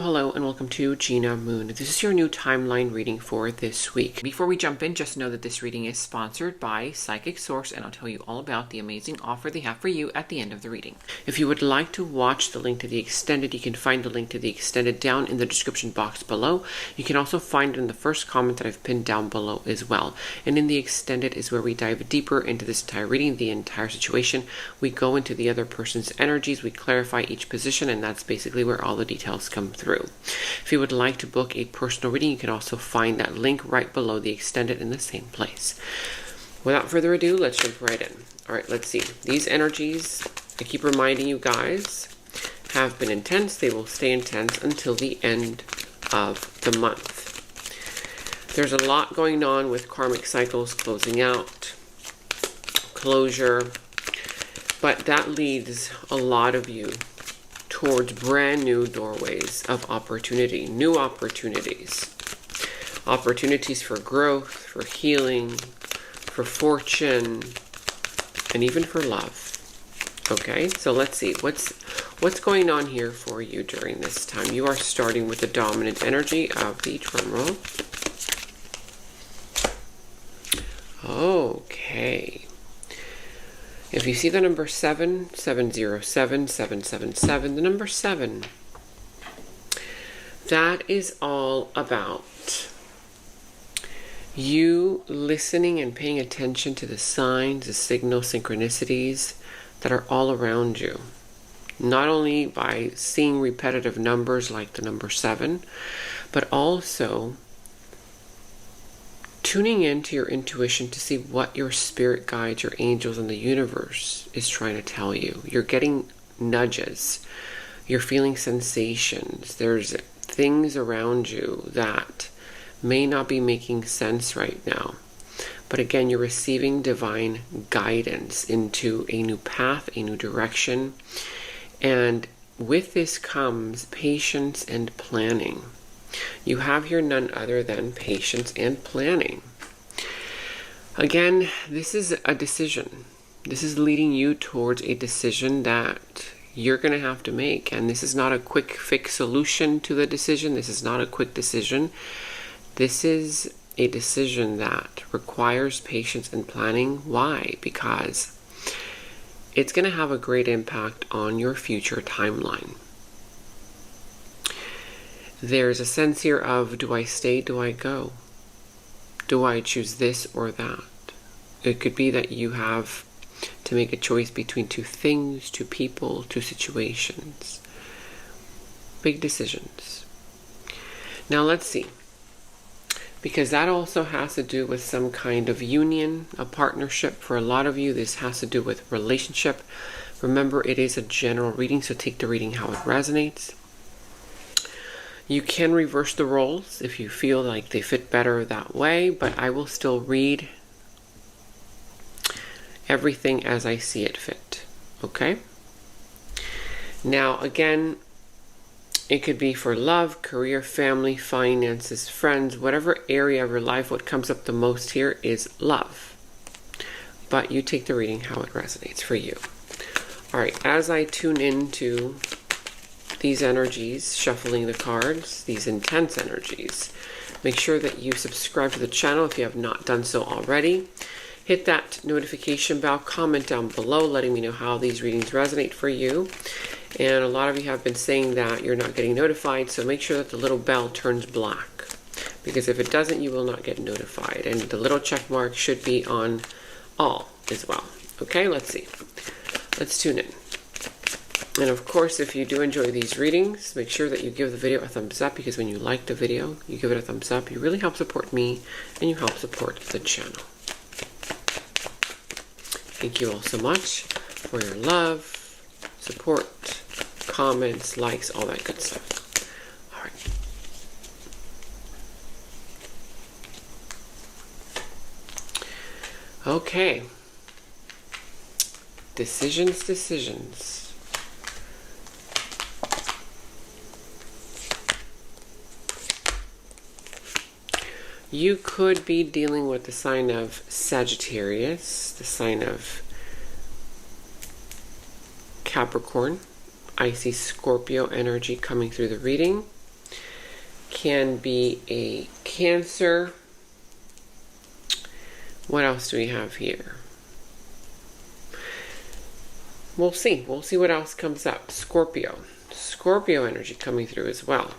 Hello and welcome to Gina Moon. This is your new timeline reading for this week. Before we jump in, just know that this reading is sponsored by Psychic Source, and I'll tell you all about the amazing offer they have for you at the end of the reading. If you would like to watch the link to the extended, you can find the link to the extended down in the description box below. You can also find it in the first comment that I've pinned down below as well. And in the extended is where we dive deeper into this entire reading, the entire situation. We go into the other person's energies, we clarify each position, and that's basically where all the details come through. If you would like to book a personal reading, you can also find that link right below the extended in the same place. Without further ado, let's jump right in. All right, let's see. These energies, I keep reminding you guys, have been intense. They will stay intense until the end of the month. There's a lot going on with karmic cycles closing out, closure, but that leads a lot of you towards brand new doorways of opportunity, new opportunities. Opportunities for growth, for healing, for fortune, and even for love. Okay, so let's see. What's going on here for you during this time? You are starting with the dominant energy of the drum roll. Okay. If you see the number 7, 707, 777, the number 7, that is all about you listening and paying attention to the signs, the signals, synchronicities that are all around you. Not only by seeing repetitive numbers like the number 7, but also tuning into your intuition to see what your spirit guides, your angels, and the universe is trying to tell you. You're getting nudges. You're feeling sensations. There's things around you that may not be making sense right now. But again, you're receiving divine guidance into a new path, a new direction. And with this comes patience and planning. You have here none other than patience and planning. Again, this is a decision. This is leading you towards a decision that you're going to have to make. And this is not a quick fix solution to the decision. This is not a quick decision. This is a decision that requires patience and planning. Why? Because it's going to have a great impact on your future timeline. There's a sense here of, do I stay, do I go? Do I choose this or that? It could be that you have to make a choice between two things, two people, two situations. Big decisions. Now let's see. Because that also has to do with some kind of union, a partnership. For a lot of you, this has to do with relationship. Remember, it is a general reading, so take the reading how it resonates. You can reverse the roles if you feel like they fit better that way, but I will still read everything as I see it fit. Okay? Now, again, it could be for love, career, family, finances, friends, whatever area of your life. What comes up the most here is love. But you take the reading how it resonates for you. All right, as I tune into these energies, shuffling the cards, these intense energies, make sure that you subscribe to the channel if you have not done so already. Hit that notification bell, comment down below letting me know how these readings resonate for you. And a lot of you have been saying that you're not getting notified, so make sure that the little bell turns black, because if it doesn't, you will not get notified. And the little check mark should be on all as well. Okay, let's see. Let's tune in. And of course, if you do enjoy these readings, make sure that you give the video a thumbs up, because when you like the video, you give it a thumbs up, you really help support me and you help support the channel. Thank you all so much for your love, support, comments, likes, all that good stuff. All right. Okay. Decisions. You could be dealing with the sign of Sagittarius, the sign of Capricorn. I see Scorpio energy coming through the reading. can be a Cancer. What else do we have here? We'll see. We'll see what else comes up. Scorpio. Scorpio energy coming through as well.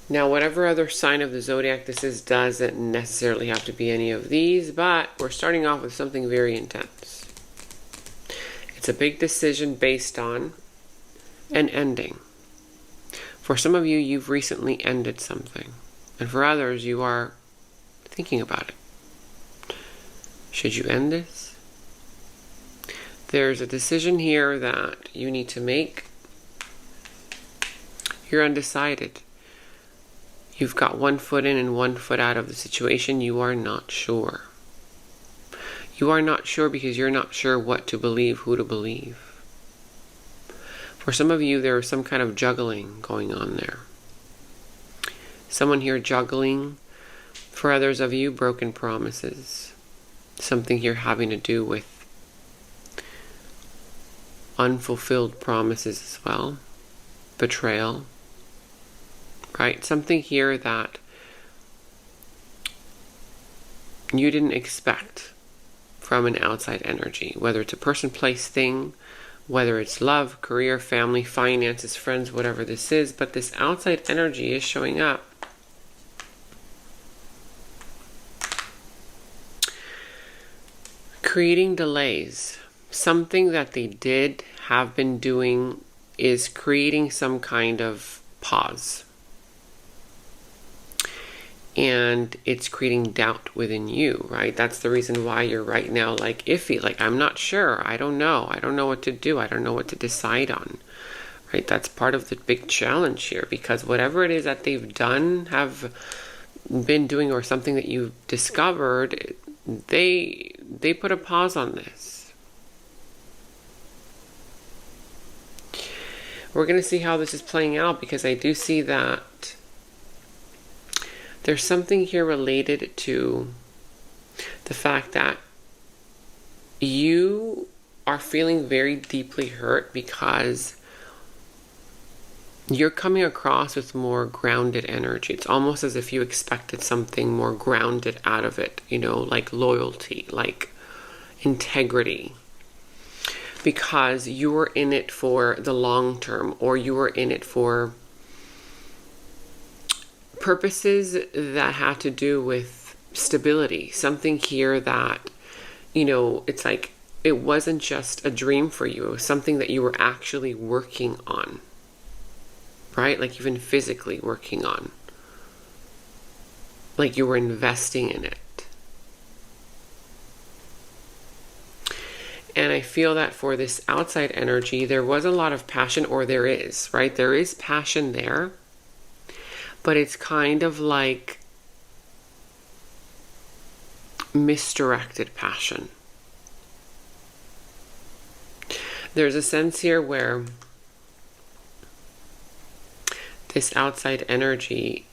Now, whatever other sign of the zodiac this is doesn't necessarily have to be any of these, but we're starting off with something very intense. It's a big decision based on an ending. For some of you, you've recently ended something. And for others, you are thinking about it. Should you end this? There's a decision here that you need to make. You're undecided. You've got one foot in and one foot out of the situation. You are not sure. You are not sure because you're not sure what to believe, who to believe. For some of you, there is some kind of juggling going on there. Someone here juggling. For others of you, broken promises. Something here having to do with unfulfilled promises as well. Betrayal. Right? Something here that you didn't expect from an outside energy. Whether it's a person, place, thing. Whether it's love, career, family, finances, friends, whatever this is. But this outside energy is showing up. Creating delays. Something that they have been doing is creating some kind of pause. And it's creating doubt within you, right? That's the reason why you're right now like iffy, like I'm not sure, I don't know what to do, I don't know what to decide on, right? That's part of the big challenge here, because whatever it is that they've done, have been doing, or something that you've discovered, they put a pause on this. We're going to see how this is playing out, because I do see that there's something here related to the fact that you are feeling very deeply hurt because you're coming across with more grounded energy. It's almost as if you expected something more grounded out of it, like loyalty, like integrity. Because you were in it for the long term, or you were in it for purposes that had to do with stability. Something here that, it's like it wasn't just a dream for you. It was something that you were actually working on. Right? Like even physically working on. Like you were investing in it. And I feel that for this outside energy, there was a lot of passion, or there is, right? There is passion there. But it's kind of like misdirected passion. There's a sense here where this outside energy,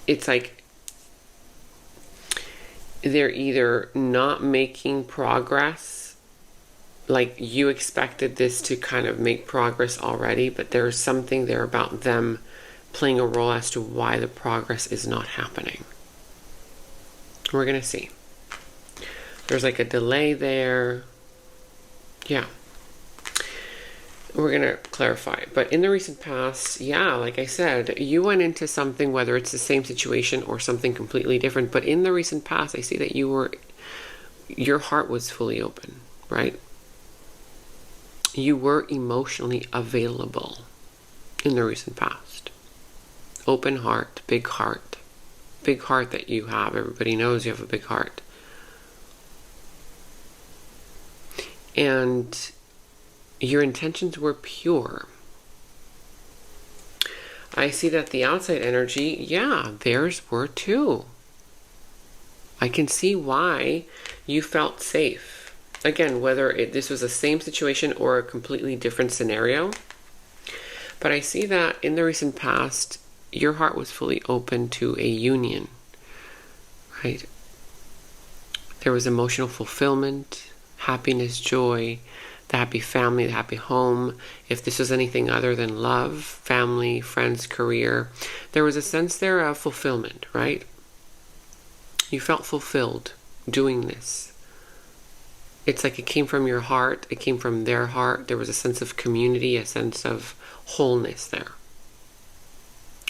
it's like they're either not making progress, like you expected this to kind of make progress already, but there's something there about them playing a role as to why the progress is not happening. We're going to see. There's like a delay there. Yeah. We're going to clarify. But in the recent past, like I said, you went into something, whether it's the same situation or something completely different. But in the recent past, I see that your heart was fully open, right? You were emotionally available in the recent past. Open heart, big heart. Big heart that you have. Everybody knows you have a big heart. And your intentions were pure. I see that the outside energy, theirs were too. I can see why you felt safe. Again, whether this was the same situation or a completely different scenario. But I see that in the recent past, your heart was fully open to a union. Right? There was emotional fulfillment, happiness, joy, the happy family, the happy home. If this was anything other than love, family, friends, career, there was a sense there of fulfillment, right? You felt fulfilled doing this. It's like it came from your heart, it came from their heart. There was a sense of community, a sense of wholeness there.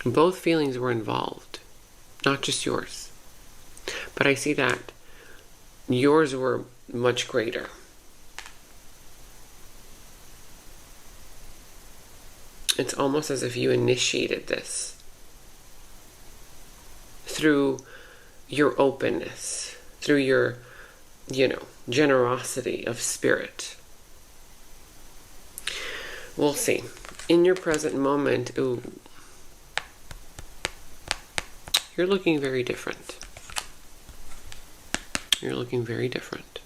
Both feelings were involved, not just yours. But I see that yours were much greater. It's almost as if you initiated this through your openness, through your, generosity of spirit. We'll see. In your present moment, you're looking very different. You're looking very different.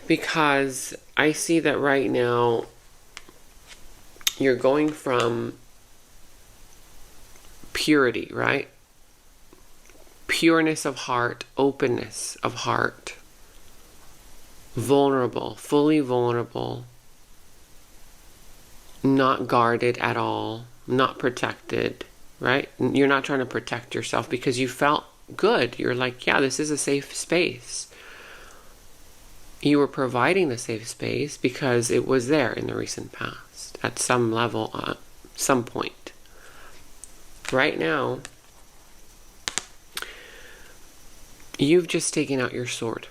Because I see that right now, you're going from purity, right? Pureness of heart, openness of heart, vulnerable, fully vulnerable, not guarded at all, not protected, right? You're not trying to protect yourself because you felt good. You're like, yeah, this is a safe space. You were providing the safe space because it was there in the recent past at some level, some point. Right now, you've just taken out your sword.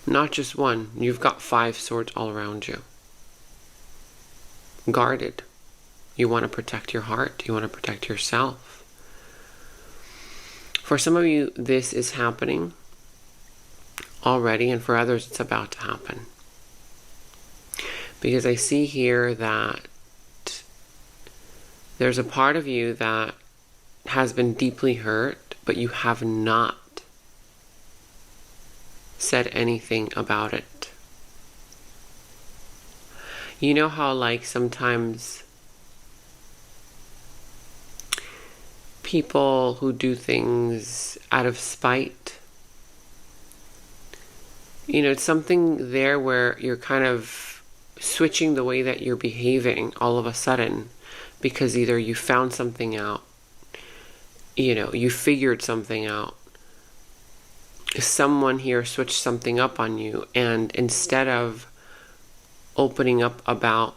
Not just one. You've got 5 swords all around you. Guarded. You want to protect your heart. You want to protect yourself. For some of you, this is happening already, and for others, it's about to happen. Because I see here that there's a part of you that has been deeply hurt, but you have not said anything about it. You know how sometimes people who do things out of spite, it's something there where you're kind of switching the way that you're behaving all of a sudden because either you found something out, you figured something out. Someone here switched something up on you, and instead of opening up about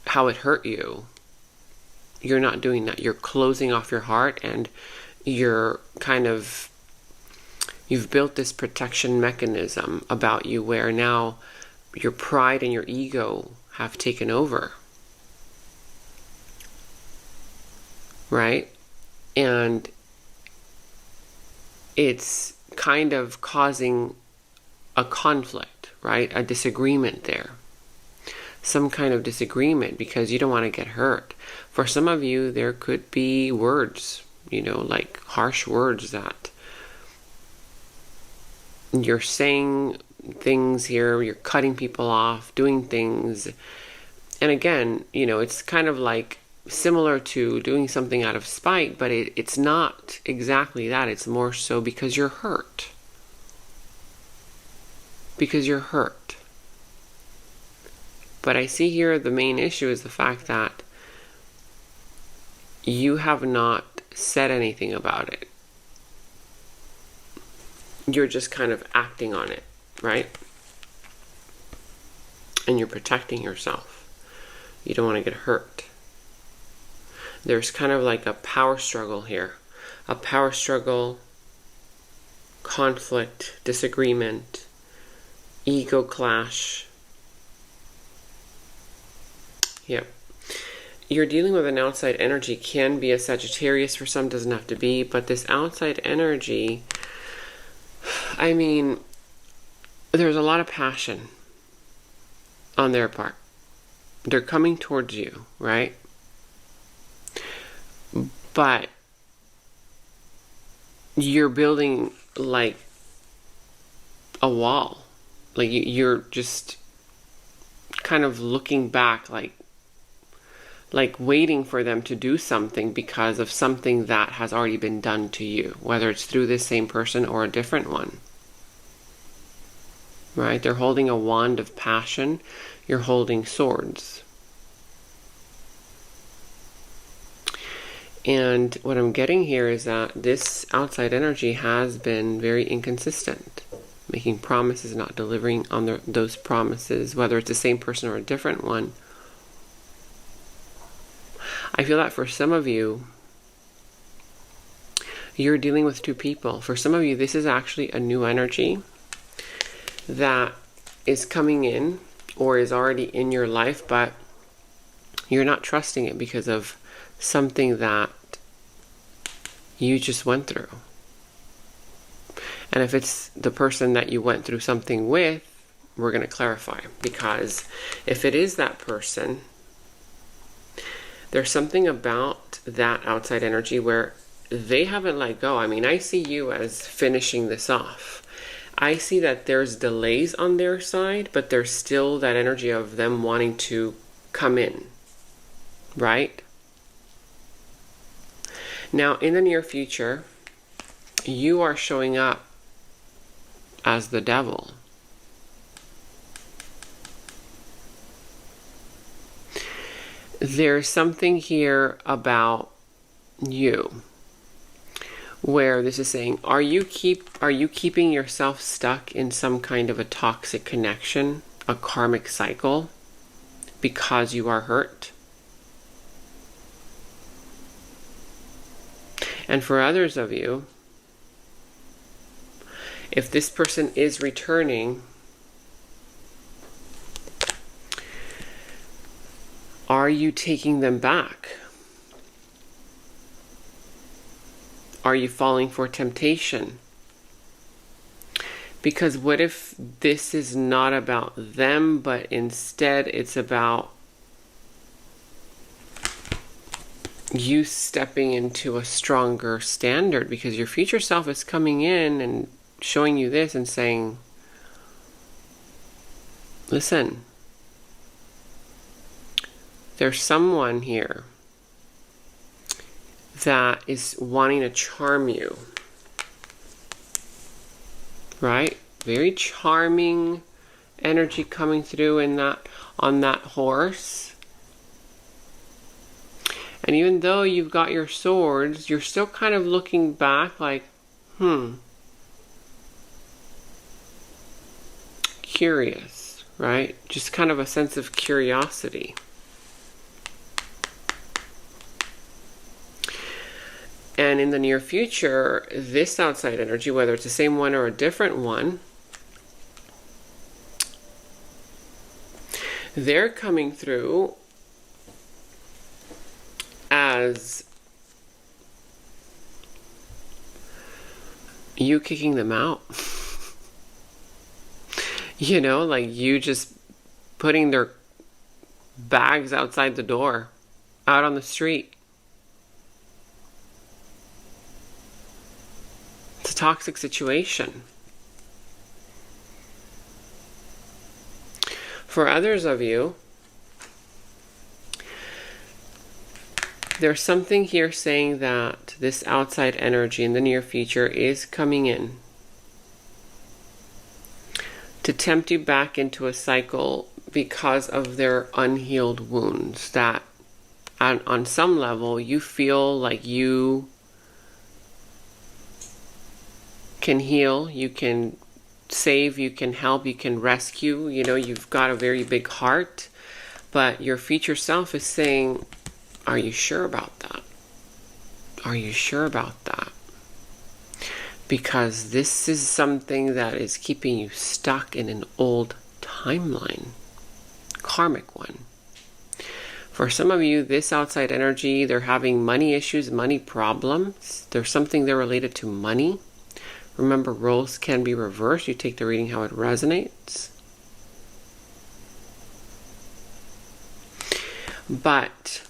how it hurt you, you're not doing that. You're closing off your heart, and you've built this protection mechanism about you where now your pride and your ego have taken over. Right? And it's kind of causing a conflict, right? A disagreement there. Some kind of disagreement because you don't want to get hurt. For some of you, there could be words, harsh words that you're saying things here, you're cutting people off, doing things. And again, it's kind of similar to doing something out of spite, but it's not exactly that. It's more so because you're hurt. Because you're hurt. But I see here the main issue is the fact that you have not said anything about it. You're just kind of acting on it, right? And you're protecting yourself. You don't want to get hurt. There's kind of a power struggle here. A power struggle, conflict, disagreement, ego clash. Yep. You're dealing with an outside energy. Can be a Sagittarius for some, doesn't have to be. But this outside energy, there's a lot of passion on their part. They're coming towards you, right? But you're building a wall. You're just kind of looking back, waiting for them to do something because of something that has already been done to you, whether it's through this same person or a different one. right? They're holding a wand of passion. You're holding swords. And what I'm getting here is that this outside energy has been very inconsistent, making promises, not delivering on those promises, whether it's the same person or a different one. I feel that for some of you, you're dealing with two people. For some of you, this is actually a new energy that is coming in or is already in your life, but you're not trusting it because of something that you just went through. And if it's the person that you went through something with, we're going to clarify. Because if it is that person, there's something about that outside energy where they haven't let go. I mean, I see you as finishing this off. I see that there's delays on their side, but there's still that energy of them wanting to come in, right? Now, in the near future, you are showing up as the devil. There's something here about you where this is saying, are you keeping yourself stuck in some kind of a toxic connection, a karmic cycle, because you are hurt? And for others of you, if this person is returning, are you taking them back? Are you falling for temptation? Because what if this is not about them, but instead it's about you stepping into a stronger standard, because your future self is coming in and showing you this and saying, listen, there's someone here that is wanting to charm you, right? Very charming energy coming through in that, on that horse. And even though you've got your swords, you're still kind of looking back like, curious, right? Just kind of a sense of curiosity. And in the near future, this outside energy, whether it's the same one or a different one, they're coming through as you kicking them out. You know, like you just putting their bags outside the door, out on the street. It's a toxic situation. For others of you, there's something here saying that this outside energy in the near future is coming in to tempt you back into a cycle because of their unhealed wounds, that on some level you feel like you can heal, you can save, you can help, you can rescue. You know, you've got a very big heart, but your future self is saying, are you sure about that? Are you sure about that? Because this is something that is keeping you stuck in an old timeline, karmic one. For some of you, this outside energy, they're having money issues, money problems. There's something there related to money. Remember, roles can be reversed. You take the reading how it resonates. But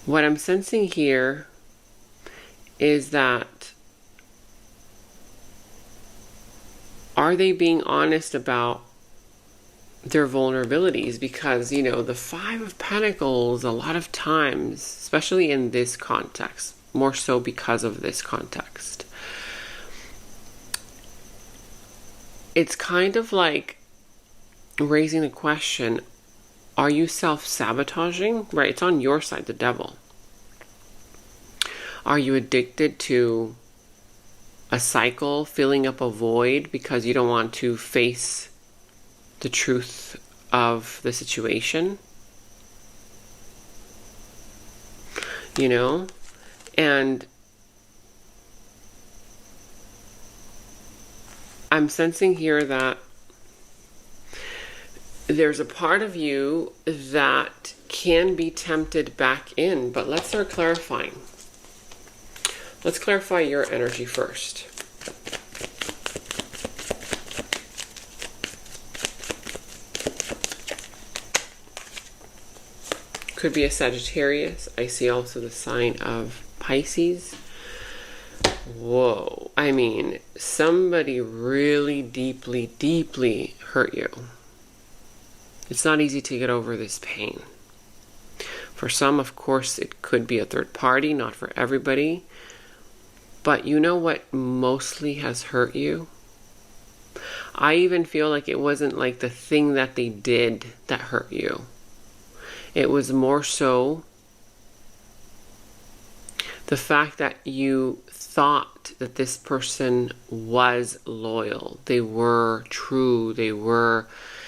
what I'm sensing here is that, are they being honest about their vulnerabilities? Because, you know, the Five of Pentacles, a lot of times, especially in this context, more so because of this context, it's kind of like raising the question, are you self-sabotaging? Right, it's on your side, the devil. Are you addicted to a cycle, filling up a void because you don't want to face the truth of the situation? You know? And I'm sensing here that there's a part of you that can be tempted back in, but let's start clarifying. Let's clarify your energy first. Could be a Sagittarius. I see also the sign of Pisces. Whoa. I mean, somebody really deeply, deeply hurt you. It's not easy to get over this pain. For some, of course, it could be a third party, not for everybody. But you know what mostly has hurt you? I even feel like it wasn't like the thing that they did that hurt you. It was more so the fact that you thought that this person was loyal. They were true. They were...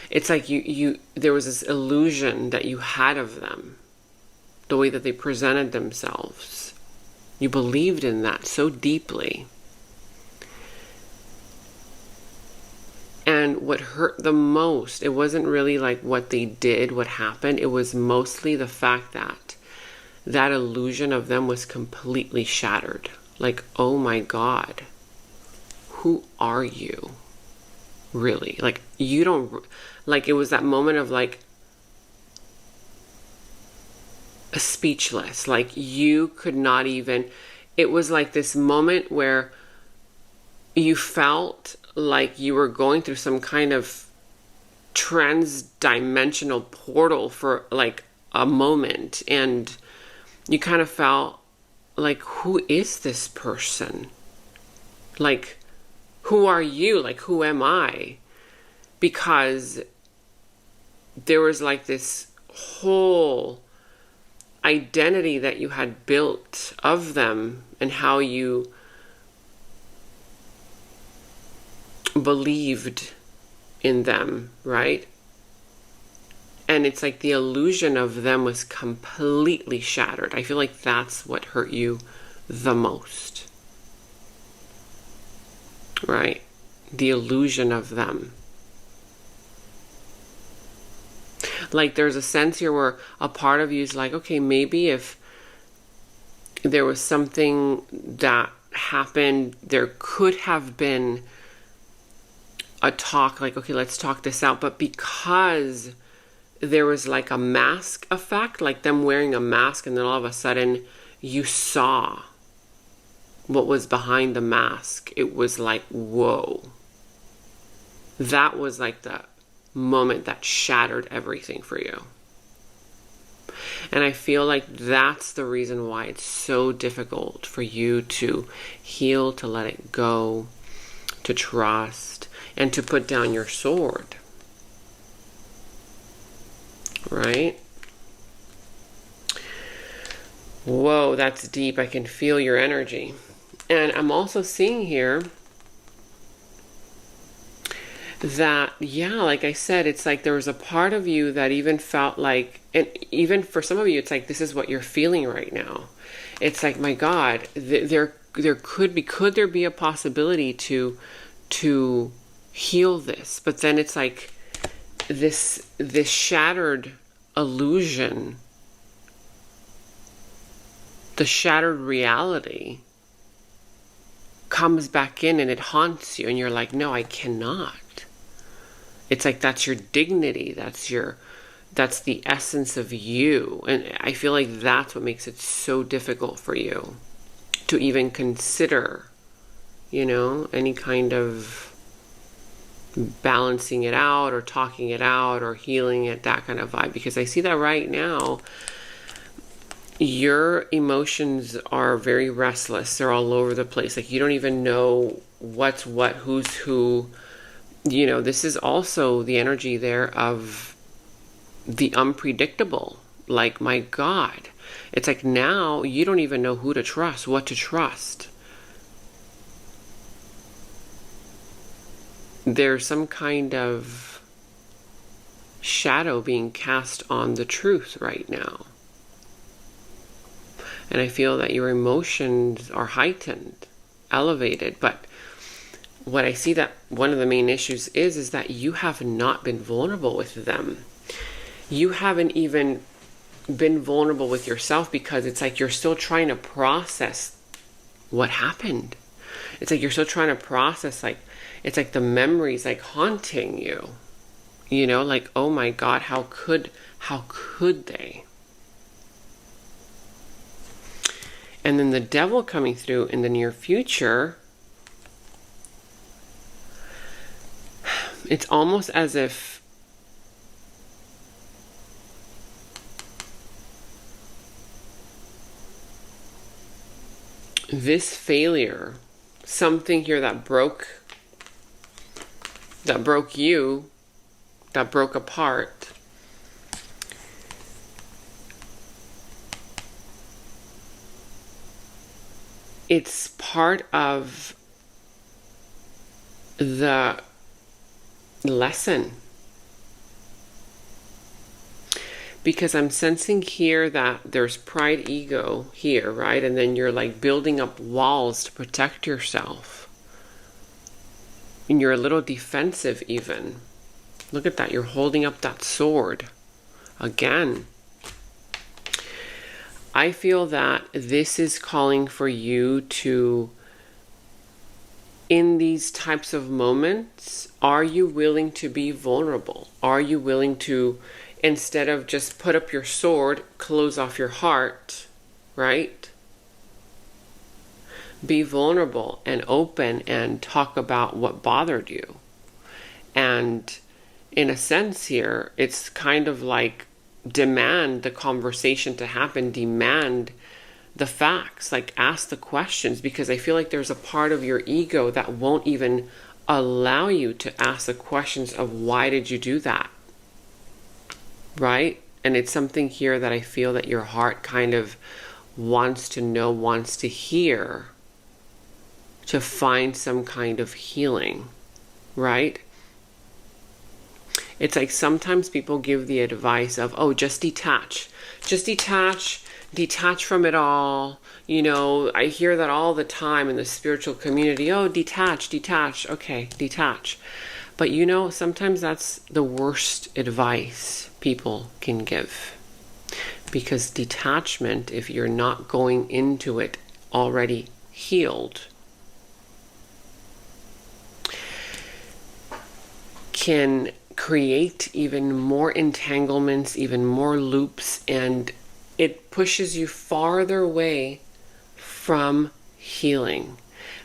It's like there was this illusion that you had of them. The way that they presented themselves. You believed in that so deeply. And what hurt the most, it wasn't really like what they did, what happened. It was mostly the fact that that illusion of them was completely shattered. Like, oh my God, who are you? Really? Like, you don't, like, it was that moment of like, speechless. Like, you could not even, it was like this moment where you felt like you were going through some kind of trans-dimensional portal for like a moment, and you kind of felt like, who is this person? Like, who are you? Like, who am I? Because there was like this whole identity that you had built of them and how you believed in them, right? And it's like the illusion of them was completely shattered. I feel like that's what hurt you the most, right? The illusion of them. Like, there's a sense here where a part of you is like, okay, maybe if there was something that happened, there could have been a talk, like, okay, let's talk this out. But because there was like a mask effect, like them wearing a mask, and then all of a sudden you saw what was behind the mask, it was like, whoa. That was like the moment that shattered everything for you. And I feel like that's the reason why it's so difficult for you to heal, to let it go, to trust, and to put down your sword. Right? Whoa, that's deep. I can feel your energy. And I'm also seeing here that, yeah, like I said, it's like there was a part of you that even felt like, and even for some of you, it's like, this is what you're feeling right now. It's like, my God, there could there be a possibility to heal this? But then it's like this shattered illusion, the shattered reality comes back in and it haunts you, and you're like, no, I cannot. It's like, that's your dignity, that's the essence of you. And I feel like that's what makes it so difficult for you to even consider, any kind of balancing it out or talking it out or healing it, that kind of vibe. Because I see that right now, your emotions are very restless. They're all over the place. Like, you don't even know what's what, who's who. you know, this is also the energy there of the unpredictable. Like, my God, it's like now you don't even know who to trust, what to trust. There's some kind of shadow being cast on the truth right now. And I feel that your emotions are heightened, elevated. But what I see that one of the main issues is that you have not been vulnerable with them. You haven't even been vulnerable with yourself, because it's like you're still trying to process what happened. It's like you're still trying to process, like, it's like the memories like haunting you. You know, like, oh my God, how could they? And then the devil coming through in the near future, it's almost as if this failure, something here that broke you, that broke apart, it's part of the lesson. Because I'm sensing here that there's pride, ego here, right? And then you're like building up walls to protect yourself. And you're a little defensive even. Look at that, you're holding up that sword. Again. I feel that this is calling for you to, in these types of moments, are you willing to be vulnerable? Are you willing to, instead of just put up your sword, close off your heart, right? Be vulnerable and open and talk about what bothered you. And in a sense here, it's kind of like demand the conversation to happen, demand the facts, like ask the questions, because I feel like there's a part of your ego that won't even allow you to ask the questions of why did you do that, right? And it's something here that I feel that your heart kind of wants to know, wants to hear, to find some kind of healing, right? It's like sometimes people give the advice of, oh, just detach from it all. You know, I hear that all the time in the spiritual community. Oh, detach. Okay, detach. But you know, sometimes that's the worst advice people can give. Because detachment, if you're not going into it already healed, can create even more entanglements, even more loops, and it pushes you farther away from healing,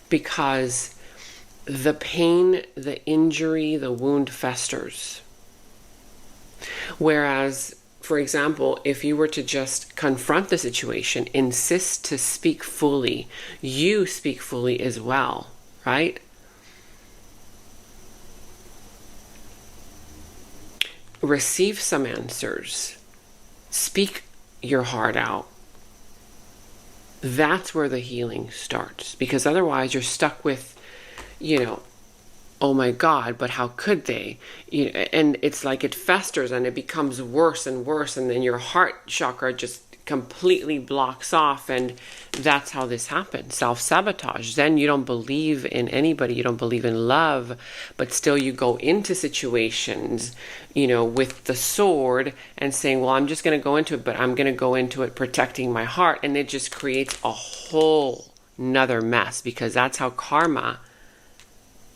because the pain, the injury, the wound festers. Whereas, for example, if you were to just confront the situation, insist to speak fully, you speak fully as well, right? Receive some answers. Speak your heart out. That's where the healing starts. Because otherwise you're stuck with, you know, oh my God, but how could they? You know, and it's like it festers and it becomes worse and worse. And then your heart chakra just completely blocks off. And that's how this happens. Self-sabotage. Then you don't believe in anybody. You don't believe in love. But still you go into situations, you know, with the sword and saying, well, I'm just going to go into it, but I'm going to go into it protecting my heart. And it just creates a whole nother mess, because that's how karma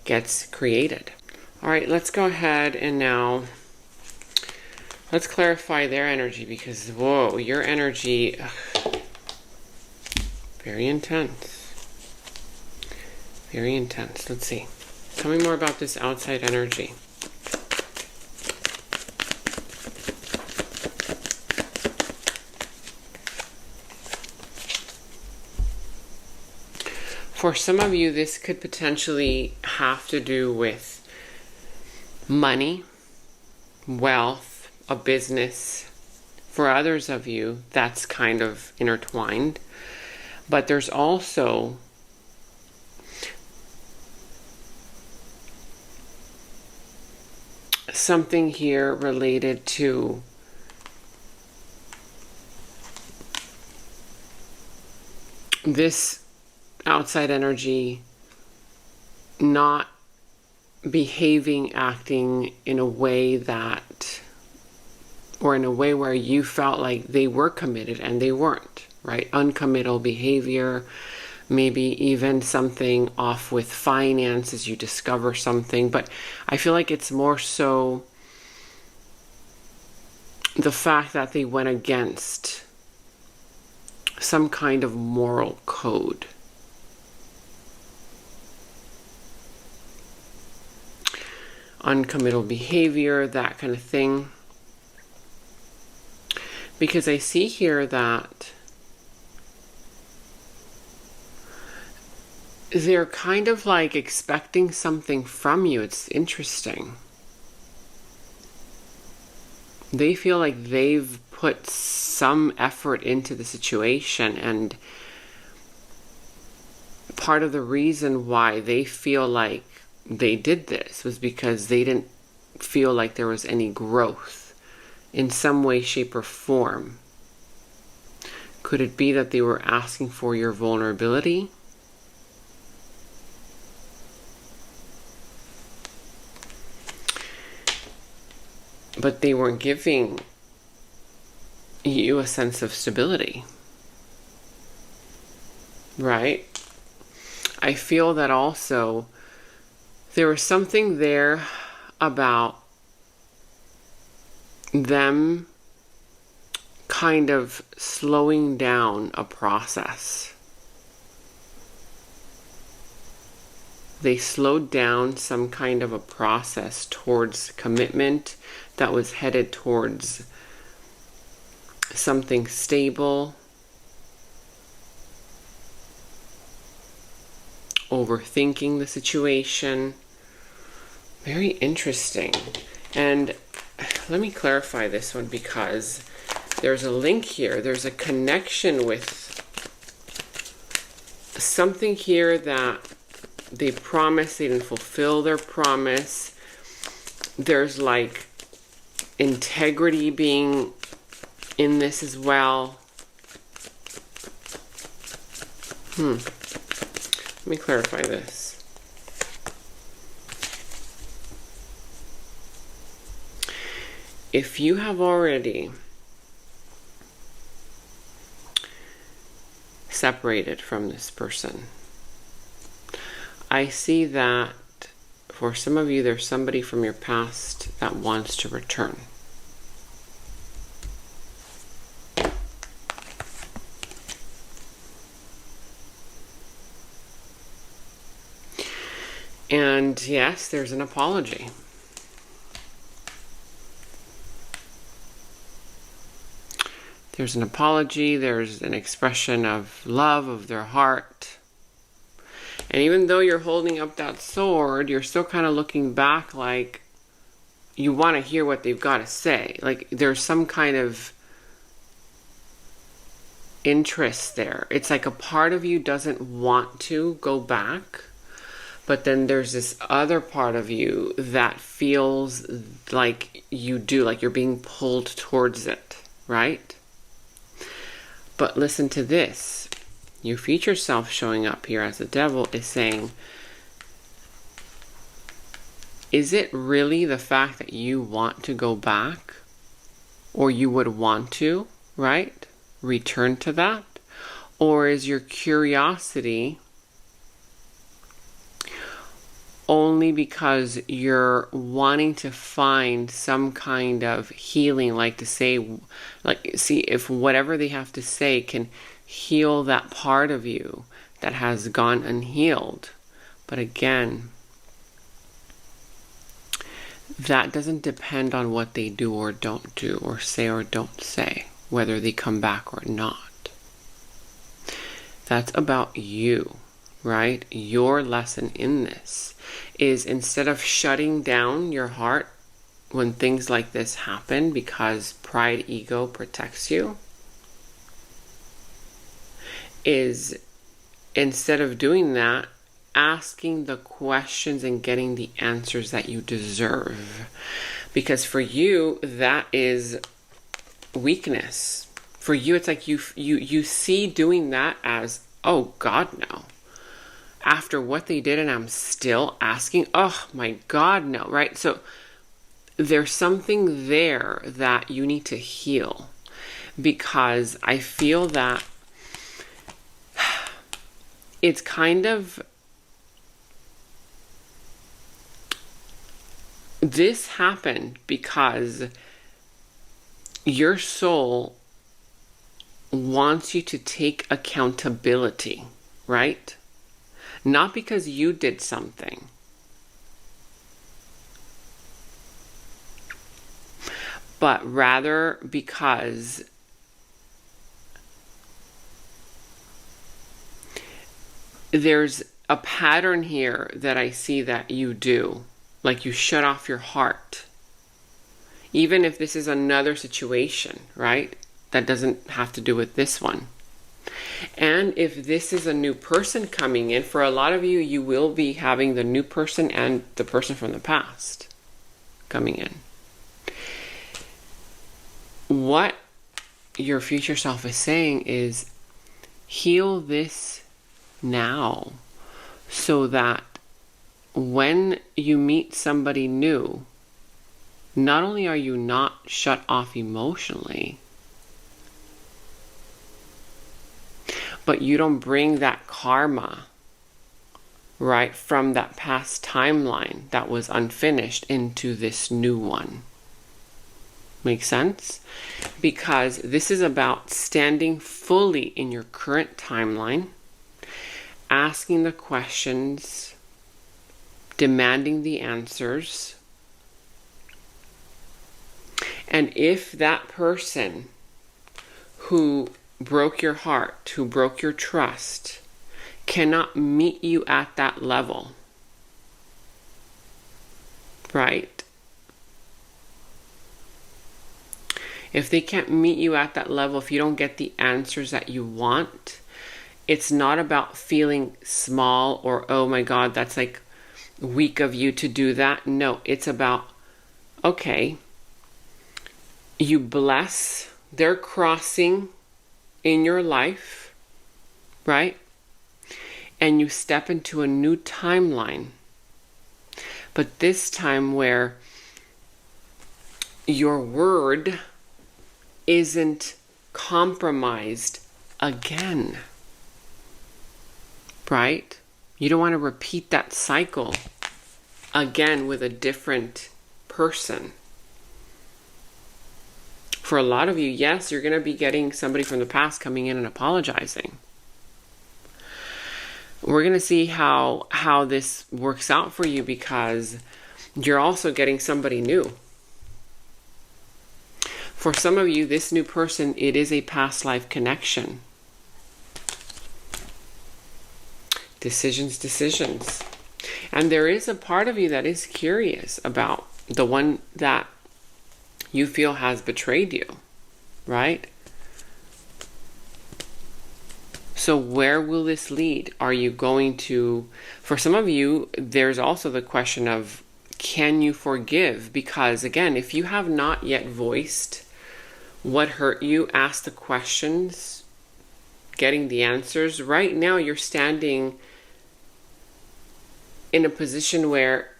gets created. All right, let's go ahead and now let's clarify their energy, because whoa, your energy, very intense. Very intense. Let's see. Tell me more about this outside energy. For some of you, this could potentially have to do with money, wealth, a business. For others of you, that's kind of intertwined. But there's also something here related to this outside energy not behaving, acting in a way that, or in a way where you felt like they were committed and they weren't, right? Uncommittal behavior, maybe even something off with finances, you discover something. But I feel like it's more so the fact that they went against some kind of moral code. Uncommittal behavior, that kind of thing. Because I see here that they're kind of like expecting something from you. It's interesting. They feel like they've put some effort into the situation, and part of the reason why they feel like they did this was because they didn't feel like there was any growth in some way, shape, or form. Could it be that they were asking for your vulnerability? But they weren't giving you a sense of stability, right? I feel that also there was something there about them kind of slowing down a process. They slowed down some kind of a process towards commitment that was headed towards something stable, overthinking the situation. Very interesting. And let me clarify this one, because there's a link here. There's a connection with something here that they promised, they didn't fulfill their promise. There's like integrity being in this as well. Let me clarify this. If you have already separated from this person, I see that for some of you, there's somebody from your past that wants to return. And yes, there's an apology. There's an apology, there's an expression of love, of their heart. And even though you're holding up that sword, you're still kind of looking back like you want to hear what they've got to say. Like there's some kind of interest there. It's like a part of you doesn't want to go back, but then there's this other part of you that feels like you do, like you're being pulled towards it, right? But listen to this. Your future self showing up here as the devil is saying, is it really the fact that you want to go back, or you would want to, right? Return to that? Or is your curiosity only because you're wanting to find some kind of healing, like to say, like, see if whatever they have to say can heal that part of you that has gone unhealed. But again, that doesn't depend on what they do or don't do, or say or don't say, whether they come back or not. That's about you. right? Your lesson in this is, instead of shutting down your heart when things like this happen because pride, ego protects you, is, instead of doing that, asking the questions and getting the answers that you deserve. Because for you, that is weakness. For you, it's like you see doing that as, oh God, no. After what they did and I'm still asking, oh my God, no, right? So there's something there that you need to heal, because I feel that it's kind of, this happened because your soul wants you to take accountability, right? Not because you did something, but rather because there's a pattern here that I see that you do. Like, you shut off your heart. Even if this is another situation, right? That doesn't have to do with this one. And if this is a new person coming in, for a lot of you, you will be having the new person and the person from the past coming in. What your future self is saying is, heal this now, so that when you meet somebody new, not only are you not shut off emotionally, but you don't bring that karma, right, from that past timeline that was unfinished into this new one. Make sense? Because this is about standing fully in your current timeline, asking the questions, demanding the answers. And if that person who broke your heart, who broke your trust, cannot meet you at that level, right? If they can't meet you at that level, if you don't get the answers that you want, it's not about feeling small or, oh my God, that's like weak of you to do that. No, it's about, okay, you bless their crossing in your life, right? And you step into a new timeline. But this time where your word isn't compromised again, right? You don't want to repeat that cycle again with a different person. For a lot of you, yes, you're going to be getting somebody from the past coming in and apologizing. We're going to see how this works out for you, because you're also getting somebody new. For some of you, this new person, it is a past life connection. Decisions. And there is a part of you that is curious about the one that you feel has betrayed you, right? So where will this lead? Are you going to, for some of you, there's also the question of, can you forgive? Because again, if you have not yet voiced what hurt you, ask the questions, getting the answers, right now you're standing in a position where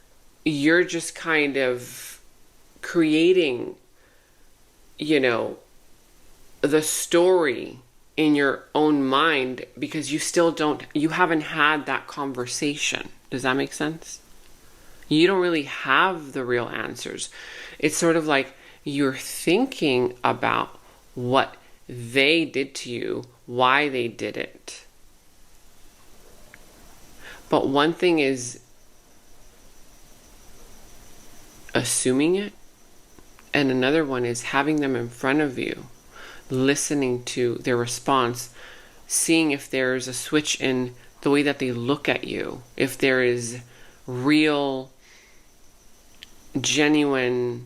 you're just kind of creating, the story in your own mind, because you haven't had that conversation. Does that make sense? You don't really have the real answers. It's sort of like you're thinking about what they did to you, why they did it. But one thing is assuming it, and another one is having them in front of you, listening to their response, seeing if there's a switch in the way that they look at you, if there is real, genuine,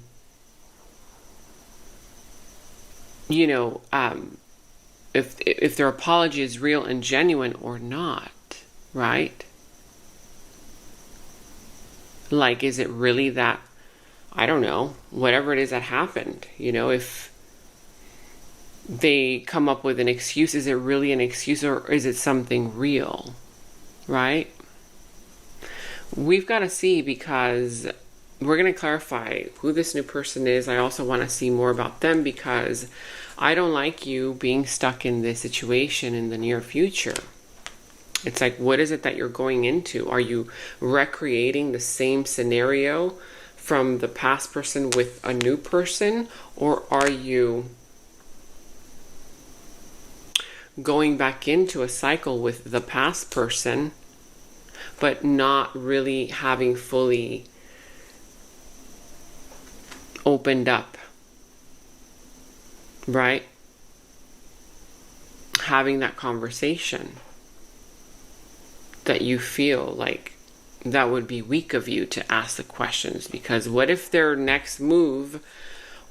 if their apology is real and genuine or not, right? Like, is it really that, I don't know, whatever it is that happened, if they come up with an excuse, is it really an excuse or is it something real, right? We've got to see, because we're going to clarify who this new person is. I also want to see more about them, because I don't like you being stuck in this situation in the near future. It's like, what is it that you're going into? Are you recreating the same scenario from the past person with a new person? Or are you going back into a cycle with the past person, but not really having fully opened up, right? Having that conversation that you feel like that would be weak of you to ask the questions, because what if their next move,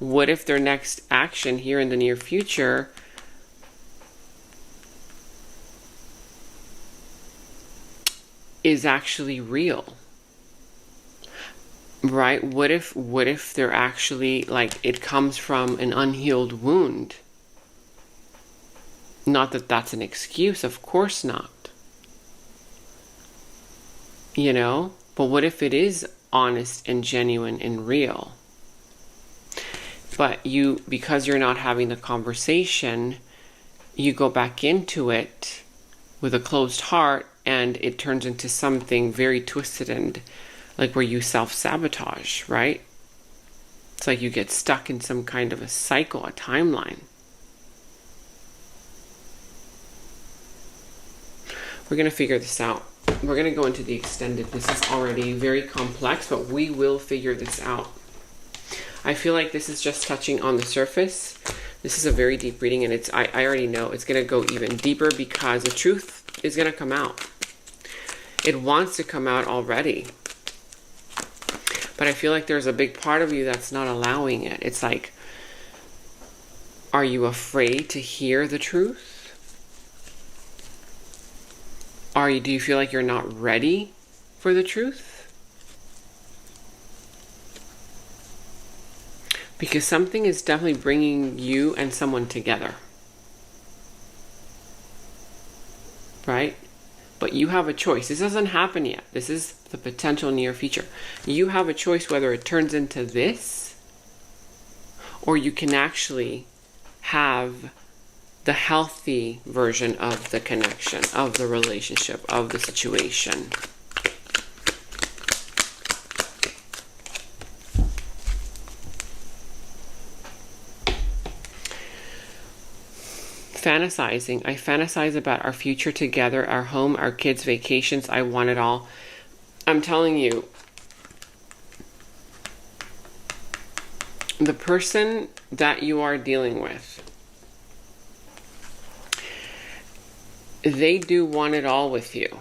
what if their next action here in the near future is actually real, right? What if they're actually, like, it comes from an unhealed wound? Not that that's an excuse, of course not. But what if it is honest and genuine and real? But because you're not having the conversation, you go back into it with a closed heart, and it turns into something very twisted and like where you self-sabotage, right? It's like you get stuck in some kind of a cycle, a timeline. We're going to figure this out. We're going to go into the extended. This is already very complex, but we will figure this out. I feel like this is just touching on the surface. This is a very deep reading, and I already know it's going to go even deeper, because the truth is going to come out. It wants to come out already. But I feel like there's a big part of you that's not allowing it. It's like, are you afraid to hear the truth? Do you feel like you're not ready for the truth? Because something is definitely bringing you and someone together. Right? But you have a choice. This doesn't happen yet. This is the potential near future. You have a choice whether it turns into this, or you can actually have the healthy version of the connection, of the relationship, of the situation. Fantasizing. I fantasize about our future together, our home, our kids' vacations. I want it all. I'm telling you, the person that you are dealing with, they do want it all with you.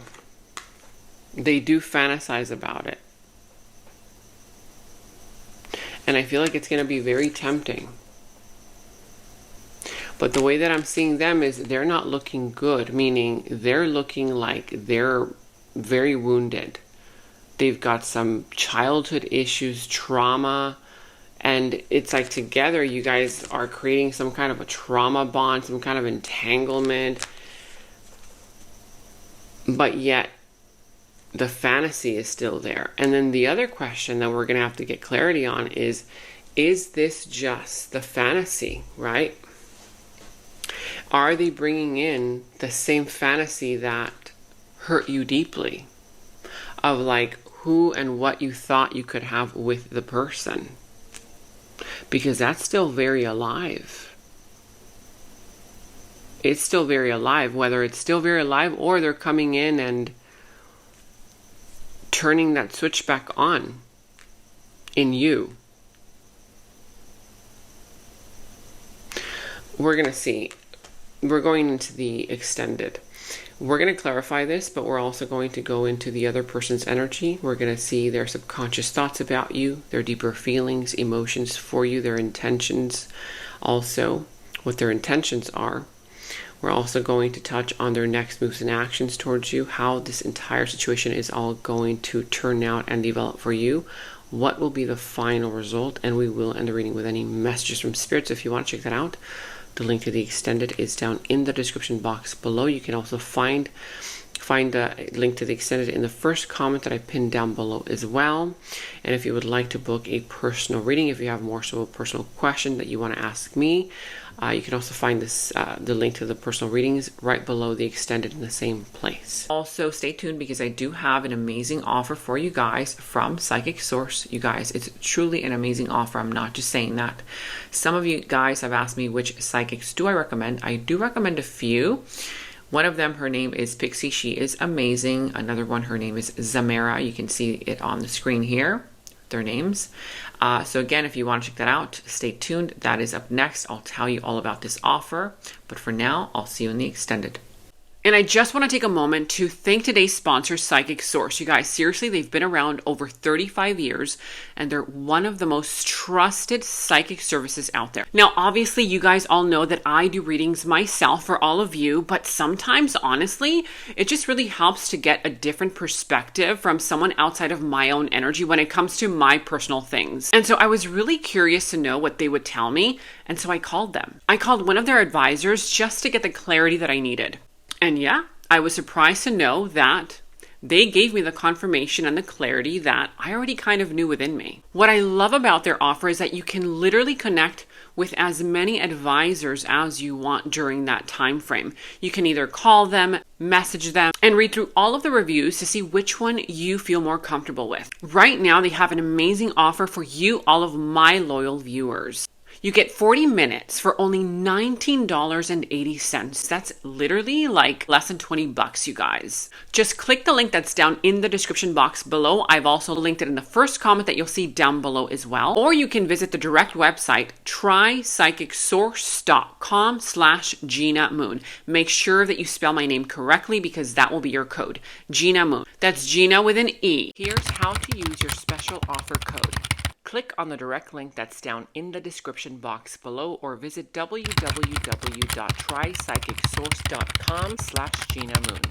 They do fantasize about it. And I feel like it's going to be very tempting. But the way that I'm seeing them is they're not looking good, meaning they're looking like they're very wounded. They've got some childhood issues, trauma, and it's like together you guys are creating some kind of a trauma bond, some kind of entanglement. But yet the fantasy is still there. And then the other question that we're going to have to get clarity on is this just the fantasy, right? Are they bringing in the same fantasy that hurt you deeply? Of like who and what you thought you could have with the person? Because that's still very alive. It's still very alive, whether it's still very alive or they're coming in and turning that switch back on in you. We're going to see. We're going into the extended. We're going to clarify this, but we're also going to go into the other person's energy. We're going to see their subconscious thoughts about you, their deeper feelings, emotions for you, their intentions, also what their intentions are. We're also going to touch on their next moves and actions towards you, how this entire situation is all going to turn out and develop for you, what will be the final result, and we will end the reading with any messages from spirits. If you want to check that out, the link to the extended is down in the description box below. You can also find the link to the extended in the first comment that I pinned down below as well. And if you would like to book a personal reading, if you have more so a personal question that you want to ask me, you can also find this the link to the personal readings right below the extended in the same place. Also, stay tuned because I do have an amazing offer for you guys from Psychic Source. You guys, it's truly an amazing offer. I'm not just saying that. Some of you guys have asked me which psychics do I recommend. I do recommend a few. One of them, her name is Pixie. She is amazing. Another one, her name is Zamara. You can see it on the screen here, their names. So again, if you want to check that out, stay tuned. That is up next. I'll tell you all about this offer. But for now, I'll see you in the extended. And I just want to take a moment to thank today's sponsor, Psychic Source. You guys, seriously, they've been around over 35 years, and they're one of the most trusted psychic services out there. Now, obviously, you guys all know that I do readings myself for all of you, but sometimes, honestly, it just really helps to get a different perspective from someone outside of my own energy when it comes to my personal things. And so I was really curious to know what they would tell me, and so I called them. I called one of their advisors just to get the clarity that I needed. And yeah, I was surprised to know that they gave me the confirmation and the clarity that I already kind of knew within me. What I love about their offer is that you can literally connect with as many advisors as you want during that time frame. You can either call them, message them, and read through all of the reviews to see which one you feel more comfortable with. Right now, they have an amazing offer for you, all of my loyal viewers. You get 40 minutes for only $19.80. That's literally like less than 20 bucks, you guys. Just click the link that's down in the description box below. I've also linked it in the first comment that you'll see down below as well. Or you can visit the direct website, trypsychicsource.com/Gina Moon. Make sure that you spell my name correctly because that will be your code, Gina Moon. That's Gina with an E. Here's how to use your special offer code. Click on the direct link that's down in the description box below or visit www.trypsychicsource.com/Gina Moon.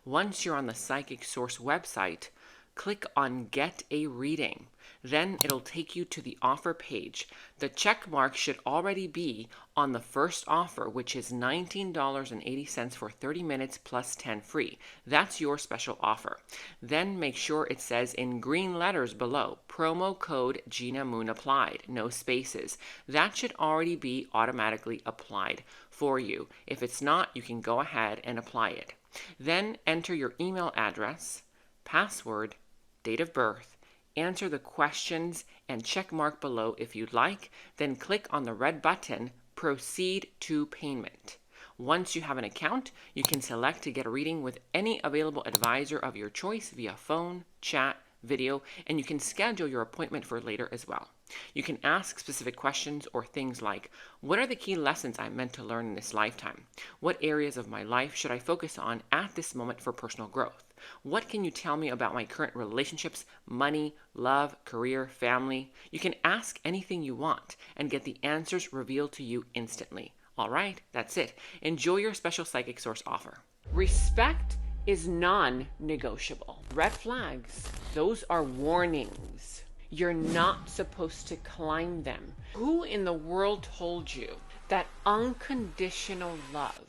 Once you're on the Psychic Source website, click on Get a Reading. Then it'll take you to the offer page. The check mark should already be on the first offer, which is $19.80 for 30 minutes plus 10 free. That's your special offer. Then make sure it says in green letters below, promo code Gina Moon applied, no spaces. That should already be automatically applied for you. If it's not, you can go ahead and apply it. Then enter your email address, password, date of birth, answer the questions and check mark below if you'd like, then click on the red button, Proceed to Payment. Once you have an account, you can select to get a reading with any available advisor of your choice via phone, chat, video, and you can schedule your appointment for later as well. You can ask specific questions or things like, what are the key lessons I'm meant to learn in this lifetime? What areas of my life should I focus on at this moment for personal growth? What can you tell me about my current relationships, money, love, career, family? You can ask anything you want and get the answers revealed to you instantly. All right, that's it. Enjoy your special Psychic Source offer. Respect is non-negotiable. Red flags, those are warnings. You're not supposed to climb them. Who in the world told you that unconditional love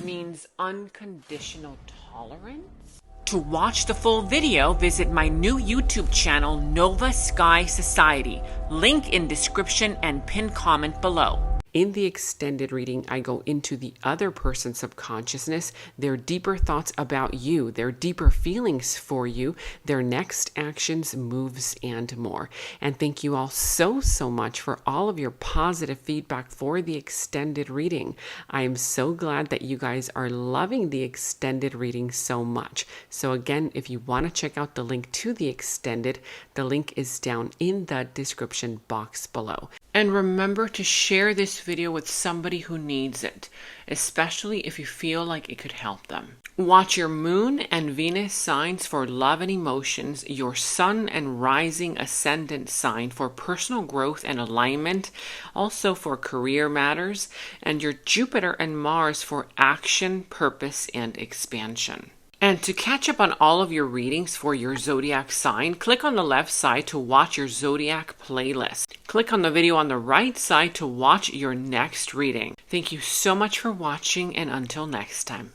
means unconditional tolerance? To watch the full video, visit my new YouTube channel, Nova Sky Society. Link in description and pinned comment below. In the extended reading, I go into the other person's subconsciousness, their deeper thoughts about you, their deeper feelings for you, their next actions, moves, and more. And thank you all so much for all of your positive feedback for the extended reading. I am so glad that you guys are loving the extended reading so much. So again, if you want to check out the link to the extended, the link is down in the description box below. And remember to share this video with somebody who needs it, especially if you feel like it could help them. Watch your moon and Venus signs for love and emotions, your sun and rising ascendant sign for personal growth and alignment, also for career matters, and your Jupiter and Mars for action, purpose, and expansion. And to catch up on all of your readings for your zodiac sign, click on the left side to watch your zodiac playlist. Click on the video on the right side to watch your next reading. Thank you so much for watching, and until next time.